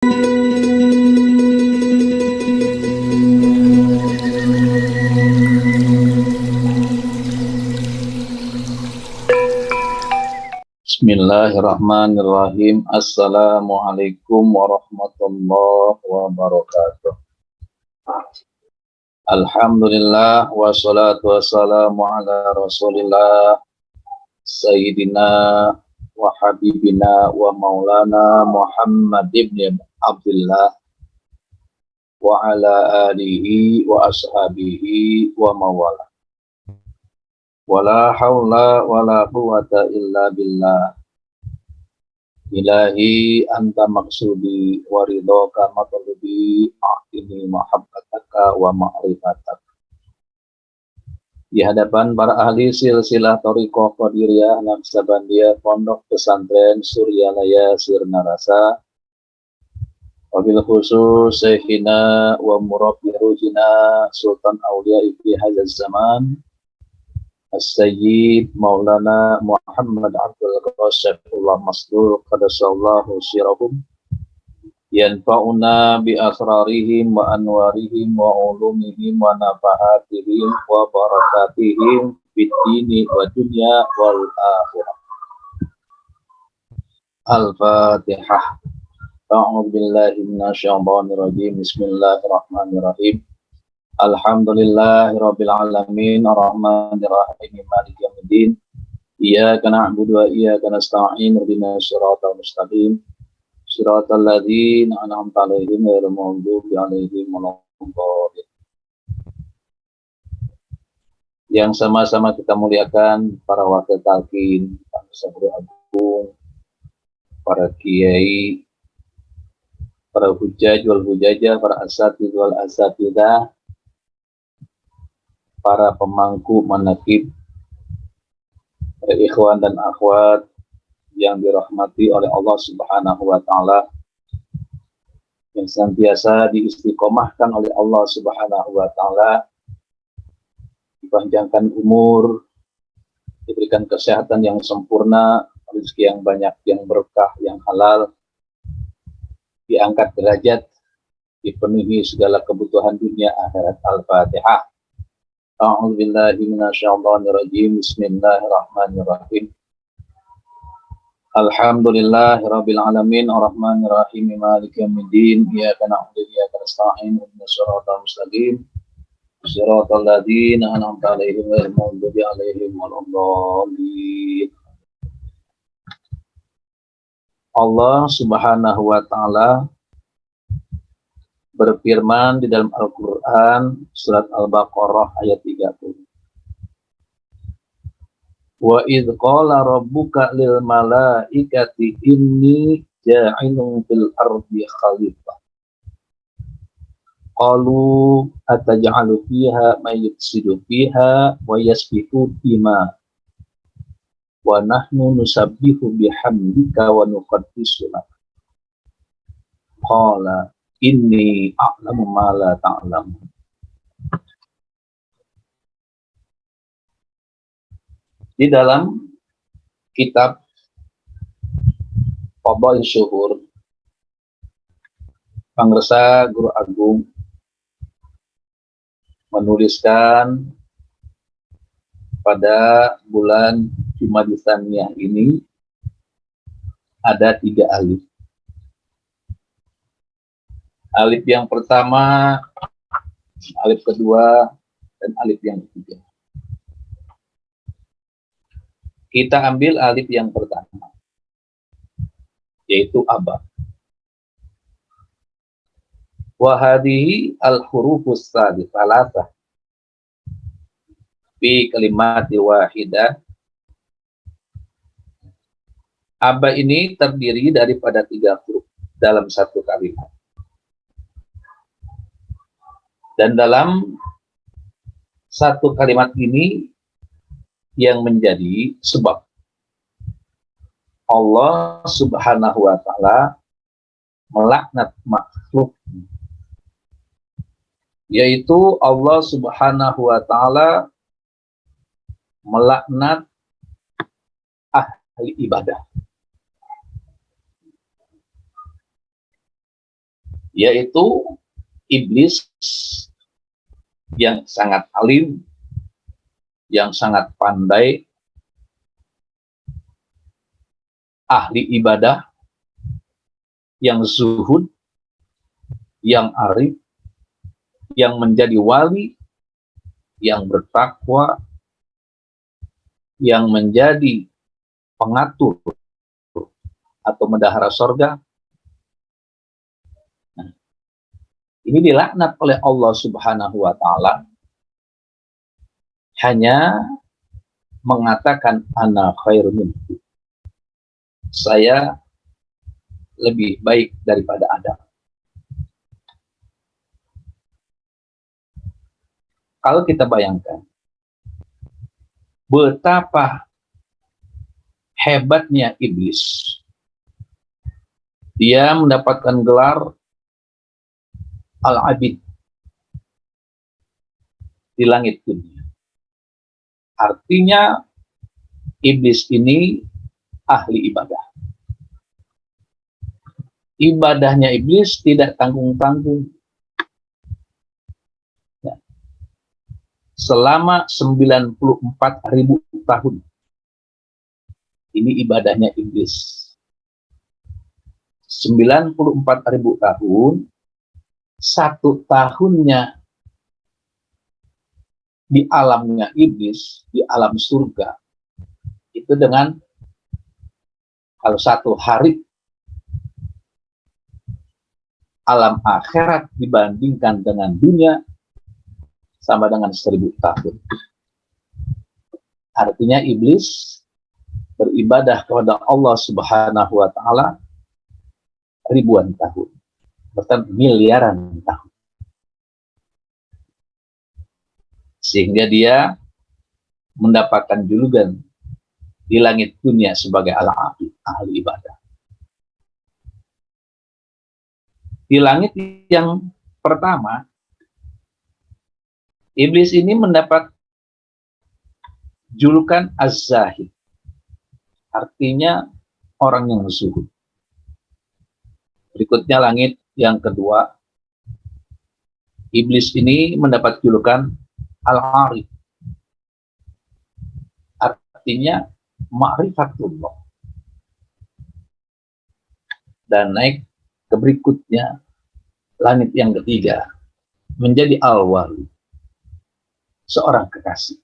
Bismillahirrahmanirrahim. Assalamualaikum warahmatullahi wabarakatuh. Alhamdulillah wassalatu wassalamu ala Rasulillah Sayyidina wa habibina wa maulana Muhammad ibn Abdullah wa ala alihi wa ashabihi wa mawala. Wala hawla wala quwwata illa billah. Ilahi anta maksudi wa ridhoka matlubi a'tini mahabbataka wa ma'rifatak. Di hadapan para ahli silsilah Thariqah Qadiriyah Naqsabandiyah Pondok Pesantren Suryalaya Sirnarasa, wabil khusus Syekhina wa murabbi rujina Sultan Aulia Ibni Hadzal Zaman As-Sayyid Maulana Muhammad Abdul Qasimullah Masdul Qadasallahu Sirahum yanfa'una bi asrarihim wa anwarihim wa ulumihim wa nafahatihim wa barakatihim fid dini wa dunya wal akhirah. Al-Fatihah. A'udzu billahi minasyaitonir rajim. Bismillahirrahmanirrahim. Alhamdulillahirabbil alamin arrahmanir rahim maliki yaumiddin iyyaka na'budu wa iyyaka nasta'in ihdinas siratal mustaqim siratal ladzina an'amta 'alaihim ghairil maghdubi 'alaihim waladdallin. Yang sama-sama kita muliakan para wakil talqin, para guru agung, para kiai, para hujjaj wal hujajah, para asatidz wal asatidzah, para pemangku manaqib, ikhwan dan akhwat yang dirahmati oleh Allah Subhanahu wa taala, yang senantiasa diistiqomahkan oleh Allah Subhanahu wa taala, dipanjangkan umur, diberikan kesehatan yang sempurna, rezeki yang banyak, yang berkah, yang halal, diangkat derajat, dipenuhi segala kebutuhan dunia akhirat. Al-Fatihah. A'udzu billahi minasyaitonir rajim. Bismillahirrahmanirrahim. Alhamdulillahirabbil alamin arrahmanir rahim maliki yaumiddin iyyaka na'budu wa iyyaka nasta'in ihdinas siratal mustaqim siratal ladzina an'amta 'alaihim ghairil maghdubi 'alaihim waladdallin. Allah Subhanahu wa taala berfirman di dalam Al-Quran surat Al-Baqarah ayat 30. Wa idh qala rabbuka lil malaikati inni ja'ilun fil ardi khalifah. Qalu ataj'alu fiha may yufsidu fiha wa yasfiku dima wa nahnu nusabbihu bihamdika wa nuqaddisu lak. Qala inni a'lamu ma la ta'lamun. Di dalam kitab Fadhail Syuhur, Pangresa Guru Agung menuliskan pada bulan Jumadil Tsaniyah ini ada 3 alif. Alif yang pertama, alif kedua, dan alif yang ketiga. Kita ambil alif yang pertama, yaitu aba. Wa hadhihi al-hurufus salasah fi kalimati wahidah. Aba ini terdiri daripada 3 huruf dalam satu kalimat. Dan dalam satu kalimat ini yang menjadi sebab Allah Subhanahu wa taala melaknat makhluk, yaitu Allah Subhanahu wa taala melaknat ahli ibadah. yaitu iblis yang sangat alim, yang sangat pandai, ahli ibadah, yang zuhud, yang arif, yang menjadi wali, yang bertakwa, yang menjadi pengatur atau mendahara sorga. Nah, ini dilaknat oleh Allah Subhanahu wa Ta'ala, hanya mengatakan ana khairun minhu, saya lebih baik daripada Adam. Kalau kita bayangkan betapa hebatnya iblis, dia mendapatkan gelar Al-Abid di langit dunia. Artinya iblis ini ahli ibadah. Ibadahnya iblis tidak tanggung-tanggung. Ya. Selama 94.000 tahun. Ini ibadahnya iblis. 94.000 tahun, 1 tahunnya di alamnya iblis, di alam surga, itu dengan, kalau 1 hari alam akhirat dibandingkan dengan dunia, sama dengan 1000 tahun. Artinya iblis beribadah kepada Allah Subhanahu wa Ta'ala ribuan tahun, bahkan miliaran tahun. Sehingga dia mendapatkan julukan di langit dunia sebagai al-abid, ahli ibadah. Di langit yang pertama, iblis ini mendapat julukan az-zahid, artinya orang yang zuhud. Berikutnya langit yang kedua, iblis ini mendapat julukan al-arif, artinya ma'rifatullah. Dan naik ke berikutnya, langit yang ketiga, menjadi al-wali, seorang kekasih.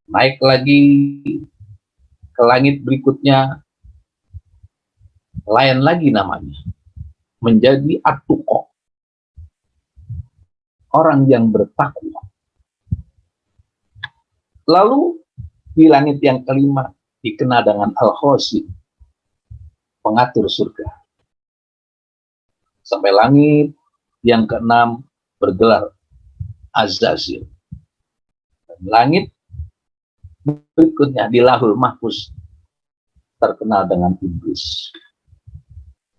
Naik lagi ke langit berikutnya, lain lagi namanya, menjadi at-tuqa, orang yang bertakwa. Lalu di langit yang kelima dikenal dengan al-khasib, pengatur surga. Sampai langit yang keenam bergelar Azazil. Dan langit berikutnya di Lahul Mahfuz terkenal dengan iblis.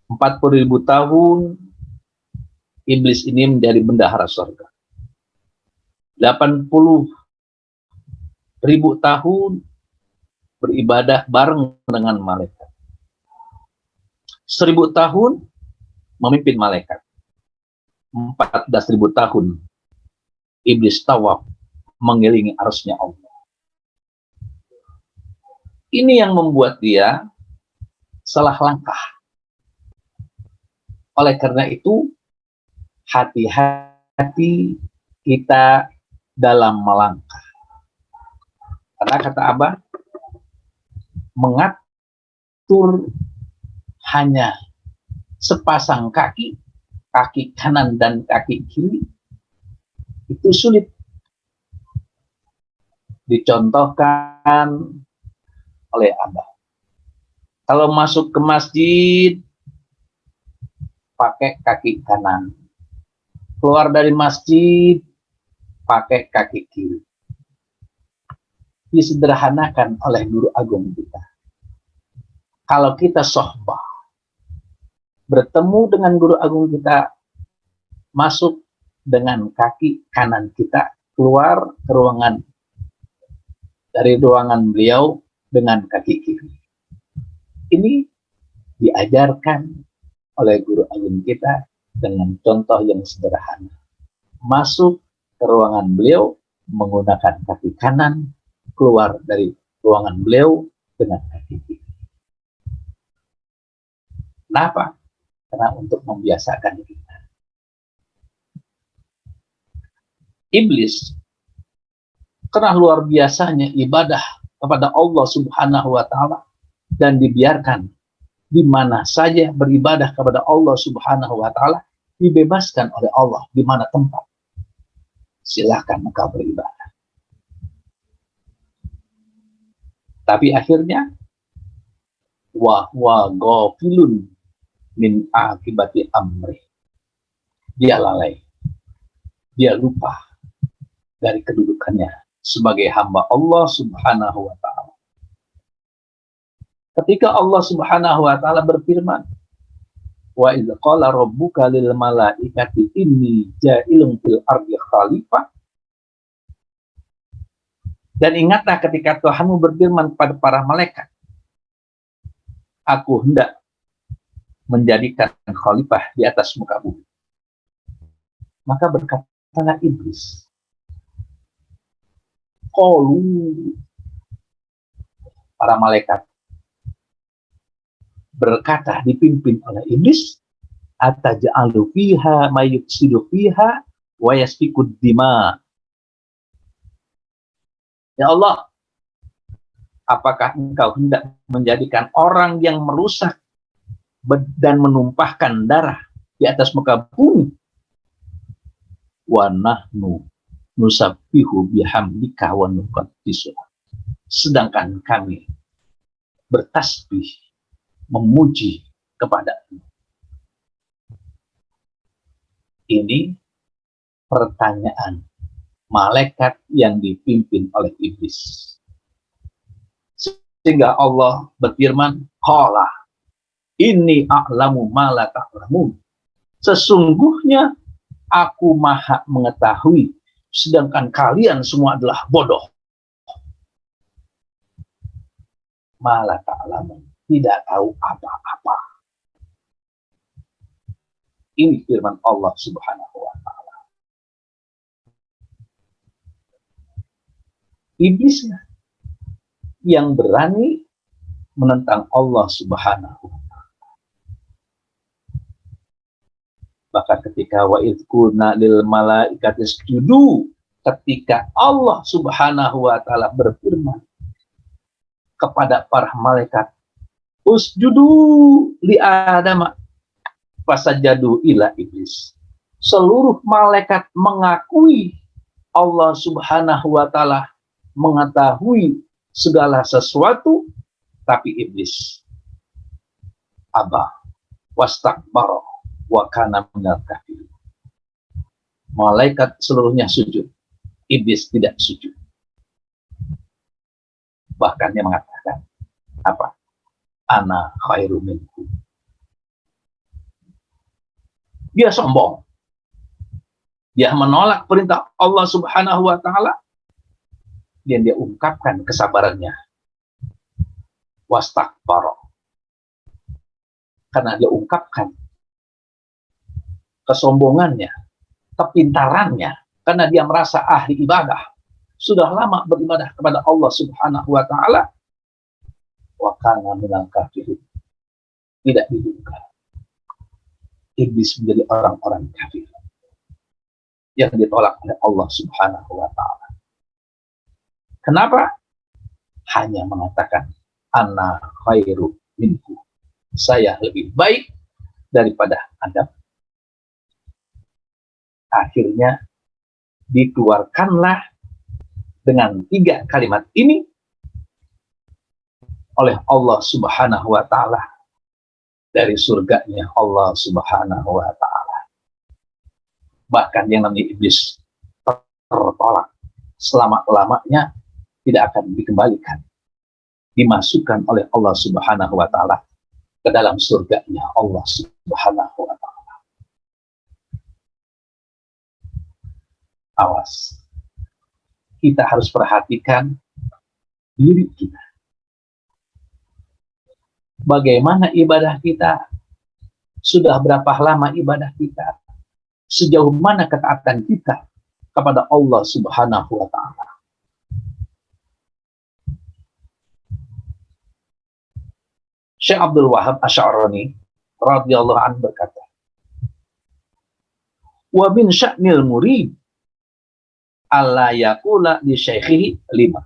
40.000 tahun iblis ini menjadi bendahara surga. 80.000 tahun beribadah bareng dengan malaikat. 1000 tahun memimpin malaikat. 14.000 tahun iblis tawaf mengelilingi arsy-Nya Allah. Ini yang membuat dia salah langkah. Oleh karena itu, hati-hati kita dalam melangkah. Karena kata Abah, mengatur hanya sepasang kaki, kaki kanan dan kaki kiri, itu sulit. Dicontohkan oleh Abah. Kalau masuk ke masjid, pakai kaki kanan. Keluar dari masjid, pakai kaki kiri. Disederhanakan oleh guru agung kita. Kalau kita sohbah, bertemu dengan guru agung kita, masuk dengan kaki kanan kita, keluar ke ruangan, dari ruangan beliau dengan kaki kiri. Ini diajarkan oleh guru agung kita dengan contoh yang sederhana. Masuk ke ruangan beliau menggunakan kaki kanan, keluar dari ruangan beliau dengan kaki kiri. Kenapa? Karena untuk membiasakan kita. Iblis, karena luar biasanya ibadah kepada Allah Subhanahu wa Ta'ala dan dibiarkan di mana saja beribadah kepada Allah Subhanahu wa Ta'ala, dibebaskan oleh Allah di mana tempat. Silahkan engkau beribadah. Tapi akhirnya wa ghafilun min akibati amri. Dia lalai. Dia lupa dari kedudukannya sebagai hamba Allah Subhanahu wa Ta'ala. Ketika Allah Subhanahu wa Ta'ala berfirman, wa idz qala rabbuka lil malaikati inni ja'ilun fil ardi khalifah. Dan ingatlah ketika Tuhanmu berfirman kepada para malaikat, aku hendak menjadikan khalifah di atas muka bumi. Maka berkatalah iblis, qalu, para malaikat berkata dipimpin oleh iblis, ataj'alu fiha may yufsidu fiha wa yasfikud dima. Ya Allah, apakah engkau hendak menjadikan orang yang merusak dan menumpahkan darah di atas muka bumi? Wa nahnu nusabbihu bihamdika wa nuqaddisu. Sedangkan kami bertasbih memuji kepada-Mu. Ini pertanyaan malaikat yang dipimpin oleh iblis. Sehingga Allah berfirman, qala inni a'lamu ma la ta'lamun. Sesungguhnya aku maha mengetahui, sedangkan kalian semua adalah bodoh. Ma la ta'lamun, tidak tahu apa-apa. Ini firman Allah Subhanahu wa Ta'ala. Iblisnya yang berani menentang Allah Subhanahu wa Ta'ala. Maka ketika wa idz qulna lil malaikati isjudu, ketika Allah Subhanahu wa Ta'ala berfirman kepada para malaikat, usjudu li Adam fasajadu ila iblis. Seluruh malaikat mengakui Allah Subhanahu wa Ta'ala mengetahui segala sesuatu, tapi iblis aba wastakbara wa kana minal kafirin. Malaikat seluruhnya sujud, iblis tidak sujud. Bahkan dia mengatakan apa? Ana khairu minkum. Dia sombong. Dia menolak perintah Allah Subhanahu wa Ta'ala. Dan dia ungkapkan kesabarannya. Wastakbara. Karena dia ungkapkan kesombongannya, kepintarannya, karena dia merasa ahli ibadah, sudah lama beribadah kepada Allah Subhanahu wa Ta'ala. Wa kana minal kafirin. Tidak diduga iblis menjadi orang-orang kafir yang ditolak oleh Allah Subhanahu wa Ta'ala. Kenapa? Hanya mengatakan ana khairu minku. Saya lebih baik daripada Adam. Akhirnya dikeluarkanlah dengan 3 kalimat ini oleh Allah Subhanahu wa Ta'ala dari surganya Allah Subhanahu wa Ta'ala. Bahkan yang namanya iblis tertolak selama-lamanya, tidak akan dikembalikan, dimasukkan oleh Allah Subhanahu wa Ta'ala ke dalam surganya Allah Subhanahu wa Ta'ala. Awas, kita harus perhatikan diri kita. Bagaimana ibadah kita? Sudah berapa lama ibadah kita? Sejauh mana ketaatan kita kepada Allah Subhanahu wa Ta'ala? Syekh Abdul Wahab Asy'arani radhiyallahu anhu berkata, "Wa min sya'nil murid alla yaqula li syaikhihi lima."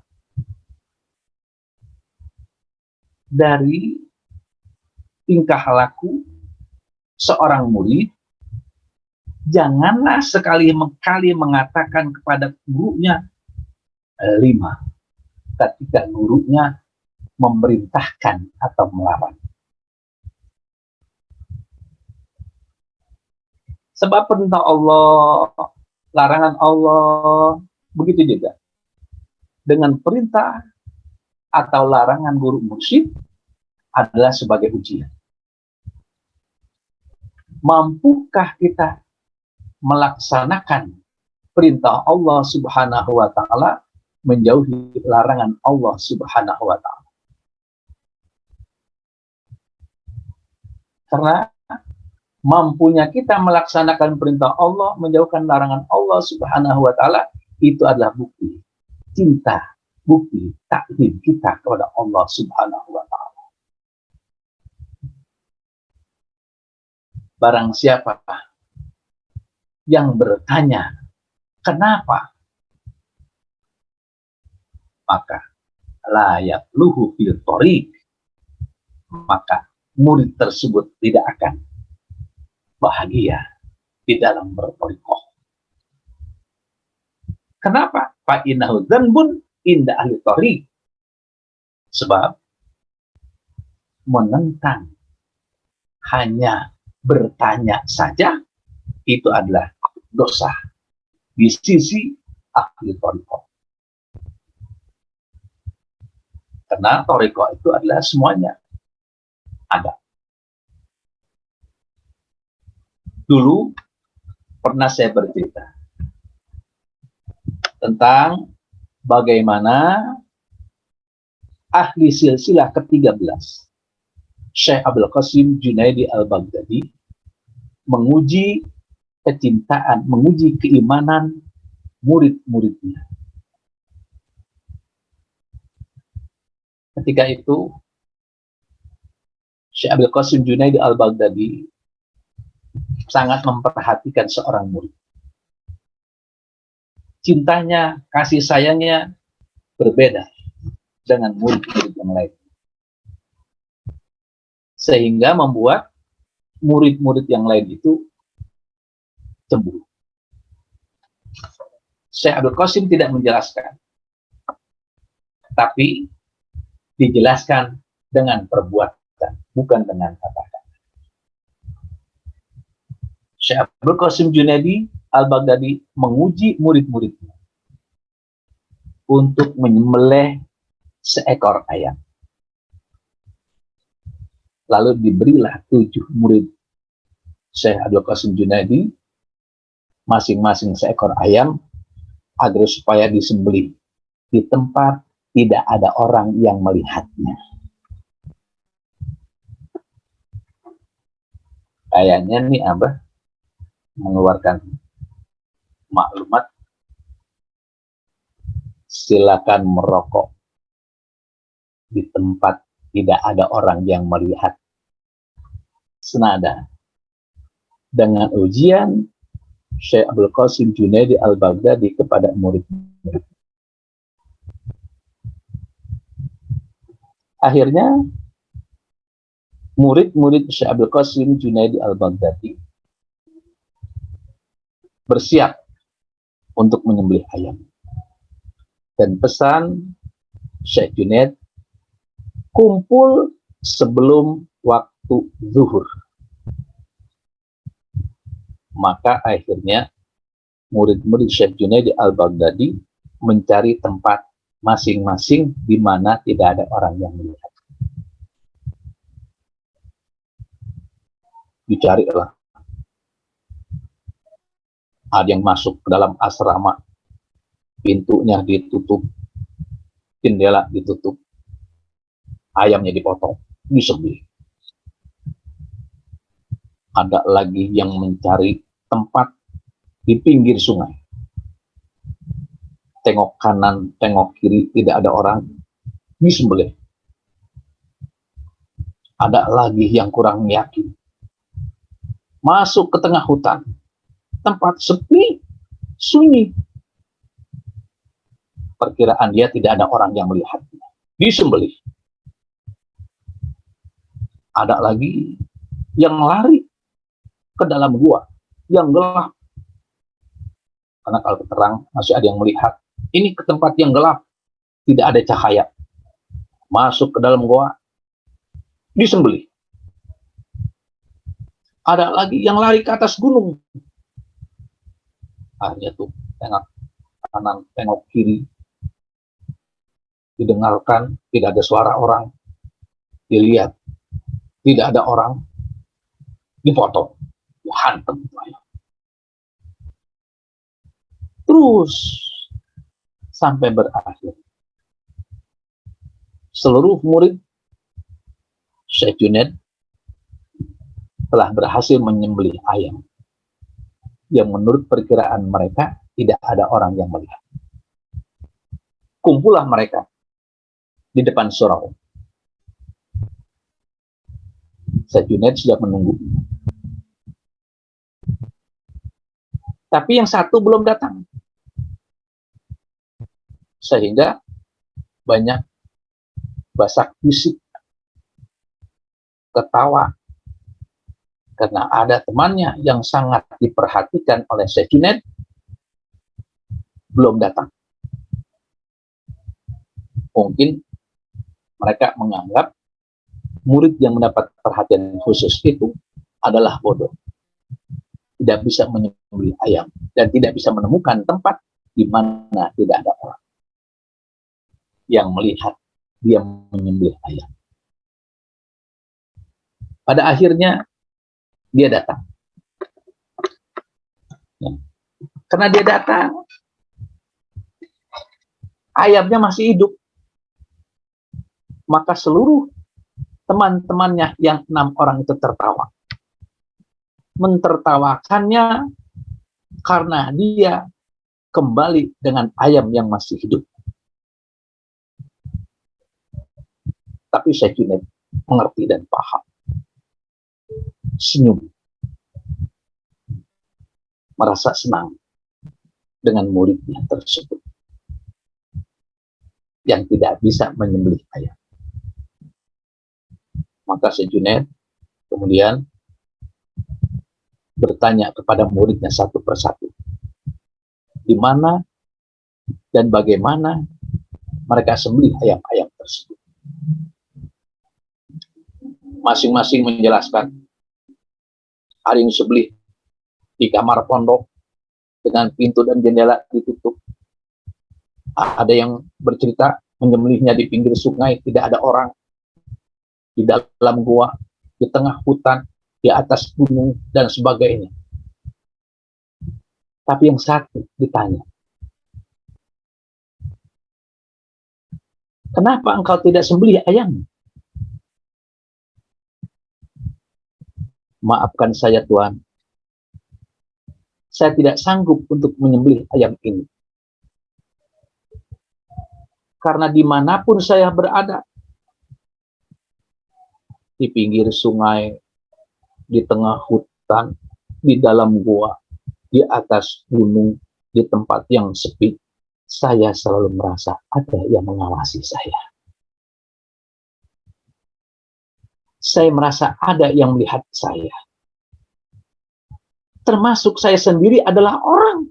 Dari tingkah laku seorang murid, janganlah sekali-kali mengatakan kepada gurunya lima ketika gurunya memerintahkan atau melarang. Sebab perintah Allah, larangan Allah, begitu juga dengan perintah atau larangan guru mursyid adalah sebagai ujian. Mampukah kita melaksanakan perintah Allah Subhanahu wa Ta'ala, menjauhi larangan Allah Subhanahu wa Ta'ala? Karena mampunya kita melaksanakan perintah Allah, menjauhkan larangan Allah Subhanahu wa Ta'ala, itu adalah bukti cinta, bukti takzim kita kepada Allah Subhanahu wa Ta'ala. Barang siapa yang bertanya kenapa, maka layak luhu fil thoriq, maka murid tersebut tidak akan bahagia di dalam berthariqah. Kenapa? Fa innahu dzanbun inda ahli thariq. Sebab menentang, hanya bertanya saja, itu adalah dosa di sisi ahli thariqah. Karena thariqah itu adalah semuanya ada. Dulu pernah saya bercerita tentang bagaimana ahli silsilah ke-13 Syekh Abdul Qasim Junaidi Al-Baghdadi menguji kecintaan, menguji keimanan murid-muridnya. Ketika itu Syekh Abdul Qasim Junaidi Al-Baghdadi sangat memperhatikan seorang murid. Cintanya, kasih sayangnya berbeda dengan murid-murid yang lain. Sehingga membuat murid-murid yang lain itu cemburu. Syekh Abdul Qasim tidak menjelaskan, tapi dijelaskan dengan perbuatan, bukan dengan kata-kata. Syekh Abdul Qasim Junaidi Al-Baghdadi menguji murid-muridnya untuk menyembelih seekor ayam. Lalu diberilah 7 murid Syekh Abdul Qasim Junaidi masing-masing seekor ayam agar supaya disembelih di tempat tidak ada orang yang melihatnya. Kayaknya nih Abah mengeluarkan maklumat, silakan merokok di tempat tidak ada orang yang melihat. Senada dengan ujian Syekh Abdul Qasim Junaidi Al-Baghdadi kepada murid-murid. Akhirnya murid-murid Syekh Abdul Qasim Junaidi Al-Baghdadi bersiap untuk menyembelih ayam. Dan pesan Syekh Junaid, kumpul sebelum waktu zuhur. Maka akhirnya murid-murid Syekh Junaidi Al-Baghdadi mencari tempat masing-masing di mana tidak ada orang yang melihat. Dicarilah. Ada yang masuk ke dalam asrama, pintunya ditutup, jendela ditutup, ayamnya dipotong, disembelih. Ada lagi yang mencari tempat di pinggir sungai. Tengok kanan, tengok kiri, tidak ada orang, disembelih. Ada lagi yang kurang yakin. Masuk ke tengah hutan, tempat sepi, sunyi. Perkiraan dia tidak ada orang yang melihatnya. Disembelih. Ada lagi yang lari ke dalam gua yang gelap. Karena kalau terang masih ada yang melihat. Ini ke tempat yang gelap, tidak ada cahaya. Masuk ke dalam gua, disembelih. Ada lagi yang lari ke atas gunung. Akhirnya tuh tengok kanan, tengok kiri, didengarkan tidak ada suara orang, dilihat tidak ada orang, dipotong, dihantam. Terus sampai berakhir. Seluruh murid Syekh Junaid telah berhasil menyembelih ayam yang menurut perkiraan mereka tidak ada orang yang melihat. Kumpullah mereka di depan surau. Syekh Junaid sudah menunggu. Tapi yang satu belum datang. Sehingga banyak basak bisik, ketawa, karena ada temannya yang sangat diperhatikan oleh Syekh Junaid belum datang. Mungkin mereka menganggap murid yang mendapat perhatian khusus itu adalah bodoh, tidak bisa menyembelih ayam dan tidak bisa menemukan tempat di mana tidak ada orang yang melihat dia menyembelih ayam. Pada akhirnya dia datang. Ya. Karena dia datang, ayamnya masih hidup. Maka seluruh teman-temannya yang 6 orang itu tertawa. Mentertawakannya karena dia kembali dengan ayam yang masih hidup. Tapi Syekh Junaid mengerti dan paham. Senyum. Merasa senang dengan muridnya tersebut yang tidak bisa menyembelih ayam. Maka Syekh Junaid kemudian bertanya kepada muridnya satu persatu, di mana dan bagaimana mereka sembelih ayam-ayam tersebut. Masing-masing menjelaskan, ada yang disembelih di kamar pondok dengan pintu dan jendela ditutup. Ada yang bercerita menyembelihnya di pinggir sungai, tidak ada orang, di dalam gua, di tengah hutan, di atas gunung, dan sebagainya. Tapi yang satu ditanya, kenapa engkau tidak sembelih ayam? Maafkan saya Tuhan, saya tidak sanggup untuk menyembelih ayam ini. Karena dimanapun saya berada, di pinggir sungai, di tengah hutan, di dalam gua, di atas gunung, di tempat yang sepi, saya selalu merasa ada yang mengawasi saya. Saya merasa ada yang melihat saya. Termasuk saya sendiri adalah orang.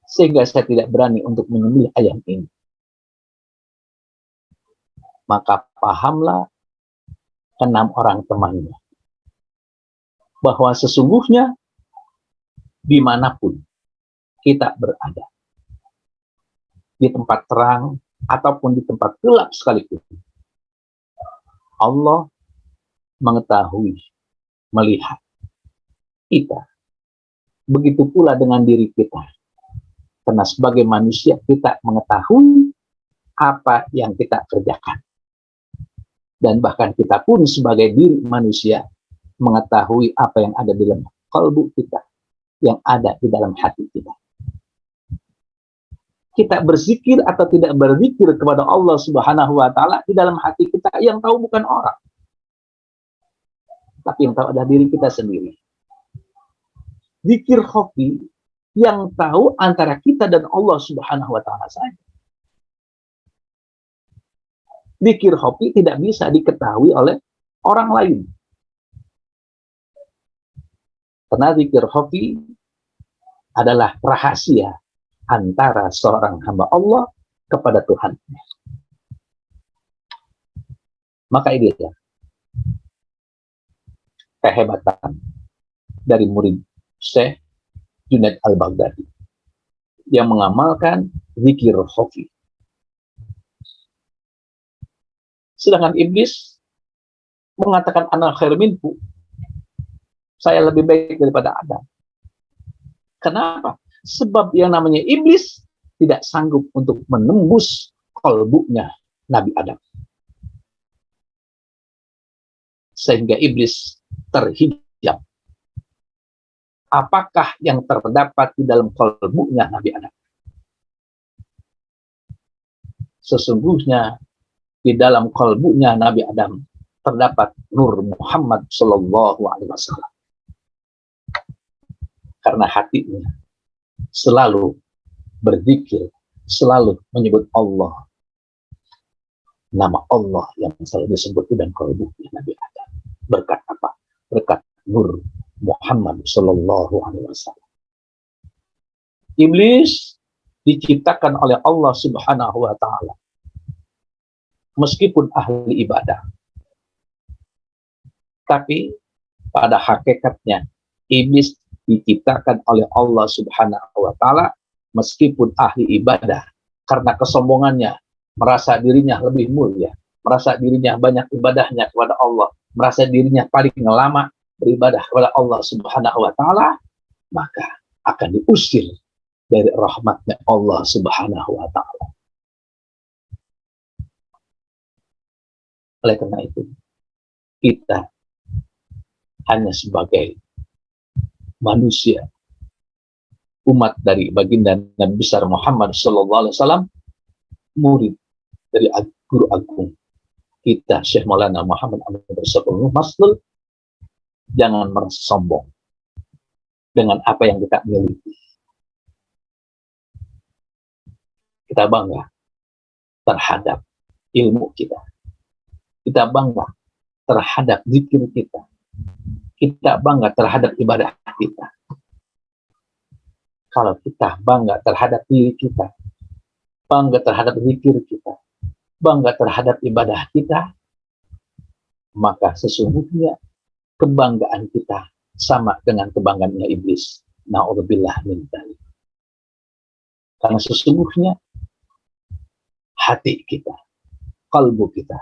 Sehingga saya tidak berani untuk menyembelih ayam ini. Maka pahamlah 6 orang temannya bahwa sesungguhnya dimanapun kita berada, di tempat terang ataupun di tempat gelap sekalipun, Allah mengetahui, melihat kita. Begitu pula dengan diri kita. Karena sebagai manusia kita mengetahui apa yang kita kerjakan. Dan bahkan kita pun sebagai diri manusia mengetahui apa yang ada di dalam kalbu kita, yang ada di dalam hati kita. Kita berzikir atau tidak berzikir kepada Allah Subhanahu wa Ta'ala, di dalam hati kita yang tahu bukan orang, tapi yang tahu adalah diri kita sendiri. Zikir khafi yang tahu antara kita dan Allah Subhanahu wa Ta'ala saja. Zikir khafi tidak bisa diketahui oleh orang lain. Karena zikir khafi adalah rahasia antara seorang hamba Allah kepada Tuhan. Maka ini ya kehebatan dari murid Syekh Junaid Al-Baghdadi yang mengamalkan zikir khafi. Sedangkan iblis mengatakan ana khair minhu, saya lebih baik daripada Adam. Kenapa? Sebab yang namanya iblis tidak sanggup untuk menembus kalbunya Nabi Adam. Sehingga iblis terhijab. Apakah yang terdapat di dalam kalbunya Nabi Adam? Sesungguhnya di dalam kalbunya Nabi Adam terdapat Nur Muhammad Sallallahu Alaihi Wasallam. Karena hatinya selalu berzikir, selalu menyebut Allah. Nama Allah yang selalu disebut dan kalbunya Nabi Adam. Berkat apa? Berkat Nur Muhammad Sallallahu Alaihi Wasallam. Iblis diciptakan oleh Allah Subhanahu Wa Taala, meskipun ahli ibadah, tapi pada hakikatnya iblis diciptakan oleh Allah Subhanahu wa Ta'ala meskipun ahli ibadah, karena kesombongannya, merasa dirinya lebih mulia, merasa dirinya banyak ibadahnya kepada Allah, merasa dirinya paling lama beribadah kepada Allah Subhanahu wa Ta'ala, maka akan diusir dari rahmatnya Allah Subhanahu wa Ta'ala. Oleh karena itu, kita hanya sebagai manusia, umat dari baginda Nabi besar Muhammad Sallallahu Alaihi Wasallam, murid dari guru agung kita Syekh Maulana Muhammad Amin Bersabul Maslul, jangan merasa sombong dengan apa yang kita miliki. Kita bangga terhadap ilmu kita. Kita bangga terhadap zikir kita. Kita bangga terhadap ibadah kita. Kalau kita bangga terhadap diri kita, bangga terhadap zikir kita, bangga terhadap ibadah kita, maka sesungguhnya kebanggaan kita sama dengan kebanggaannya iblis. Na'udzubillah min dzalik. Karena sesungguhnya hati kita, kalbu kita,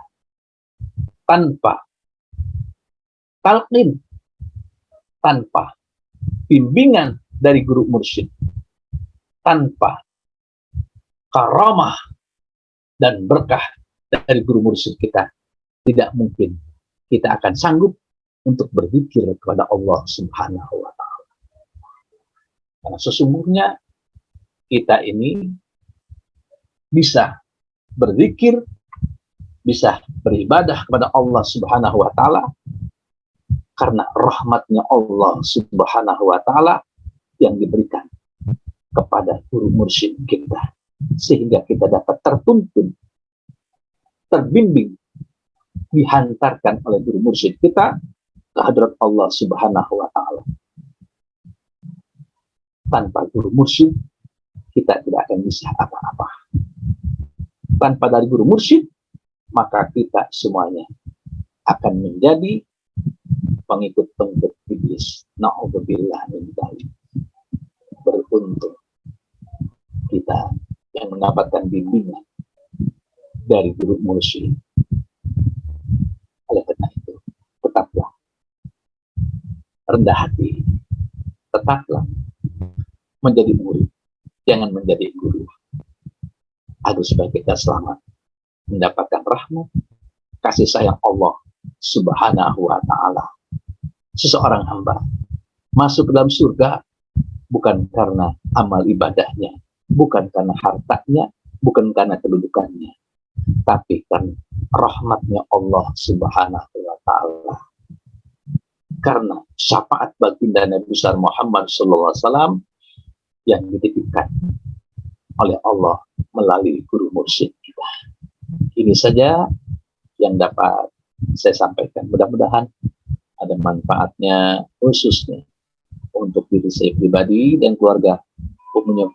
tanpa talqin, tanpa bimbingan dari guru mursyid, tanpa karamah dan berkah dari guru mursyid kita, tidak mungkin kita akan sanggup untuk berzikir kepada Allah Subhanahu wa Ta'ala. Karena sesungguhnya kita ini bisa berzikir, bisa beribadah kepada Allah Subhanahu wa Ta'ala karena rahmatnya Allah Subhanahu wa Ta'ala yang diberikan kepada guru mursyid kita, sehingga kita dapat tertuntun, terbimbing, dihantarkan oleh guru mursyid kita ke hadrat Allah Subhanahu wa Ta'ala. Tanpa guru mursyid kita tidak akan bisa apa-apa. Tanpa dari guru mursyid, maka kita semuanya akan menjadi pengikut-pengikut iblis. Na'udzubillah min dzalik. Beruntung kita yang mendapatkan bimbingan dari guru mursyid. Oleh karena itu, tetaplah rendah hati, tetaplah menjadi murid, jangan menjadi guru, agar supaya kita selamat mendapatkan rahmat, kasih sayang Allah Subhanahu wa Ta'ala. Seseorang hamba masuk ke dalam surga bukan karena amal ibadahnya, bukan karena hartanya, bukan karena kedudukannya, tapi karena rahmatnya Allah Subhanahu wa Ta'ala. Karena syafaat baginda Nabi besar Muhammad SAW yang dititipkan oleh Allah melalui guru mursyid kita. Ini saja yang dapat saya sampaikan. Mudah-mudahan ada manfaatnya, khususnya untuk diri saya pribadi dan keluarga, umumnya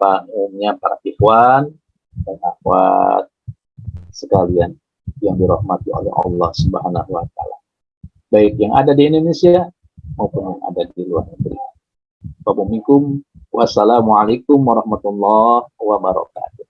para ikhwan dan akhwat sekalian yang dirahmati oleh Allah Subhanahu wa Ta'ala, baik yang ada di Indonesia maupun yang ada di luar negeri. Wassalamualaikum warahmatullahi wabarakatuh.